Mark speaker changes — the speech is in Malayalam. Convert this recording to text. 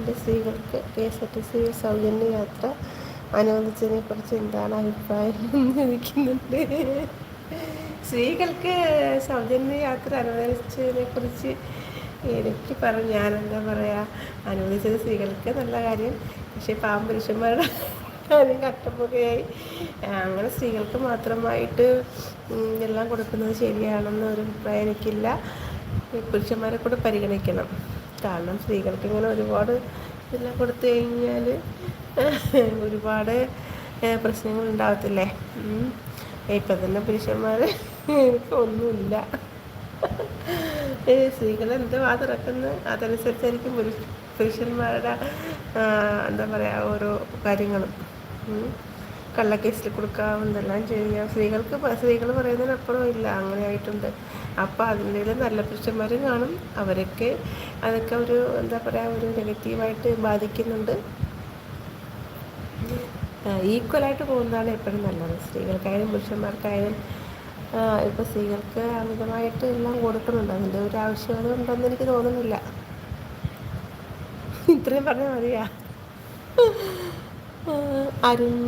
Speaker 1: എൻ്റെ സ്ത്രീകൾക്ക് KSRTC സൗജന്യ യാത്ര അനുവദിച്ചതിനെക്കുറിച്ച് എന്താണ് അഭിപ്രായം എന്ന് ചോദിക്കുന്നുണ്ട്. സ്ത്രീകൾക്ക് സൗജന്യ യാത്ര അനുവദിച്ചതിനെക്കുറിച്ച് എനിക്ക് ഞാനെന്താ പറയുക, അനുവദിച്ചത് സ്ത്രീകൾക്ക് നല്ല കാര്യം. പക്ഷേ പുരുഷന്മാരുടെ കാര്യം കട്ടപ്പുകയായി. അങ്ങനെ സ്ത്രീകൾക്ക് മാത്രമായിട്ട് എല്ലാം കൊടുക്കുന്നത് ശരിയാണെന്ന് ഒരു അഭിപ്രായം എനിക്കില്ല. പുരുഷന്മാരെ കൂടെ പരിഗണിക്കണം. കാരണം സ്ത്രീകൾക്ക് ഇങ്ങനെ ഒരുപാട് ഇതെല്ലാം കൊടുത്തു കഴിഞ്ഞാൽ ഒരുപാട് പ്രശ്നങ്ങൾ ഉണ്ടാകത്തില്ലേ. ഇപ്പം തന്നെ പുരുഷന്മാർ ഒന്നുമില്ല. സ്ത്രീകൾ എന്താ തുറക്കുന്നത് അതനുസരിച്ചായിരിക്കും പുരുഷന്മാരുടെ എന്താ പറയുക ഓരോ കാര്യങ്ങളും. കള്ളക്കേസിൽ കൊടുക്കാവുന്നതെല്ലാം ചെയ്യാം. സ്ത്രീകൾ പറയുന്നതിനപ്പുറം ഇല്ല, അങ്ങനെ ആയിട്ടുണ്ട്. അപ്പോൾ അതിൻ്റെ നല്ല പുരുഷന്മാരും കാണും. അതൊക്കെ ഒരു എന്താ പറയുക ഒരു നെഗറ്റീവായിട്ട് ബാധിക്കുന്നുണ്ട്. ഈക്വലായിട്ട് പോകുന്നതാണ് എപ്പോഴും നല്ലത്. സ്ത്രീകൾക്കായാലും പുരുഷന്മാർക്കായാലും ഇപ്പോൾ സ്ത്രീകൾക്ക് അമിതമായിട്ട് എല്ലാം കൊടുക്കുന്നുണ്ട്. അതിൻ്റെ ഒരു ആവശ്യകത ഉണ്ടെന്ന് എനിക്ക് തോന്നുന്നില്ല. ഇത്രയും പറഞ്ഞാൽ മതിയാ. അരുൺ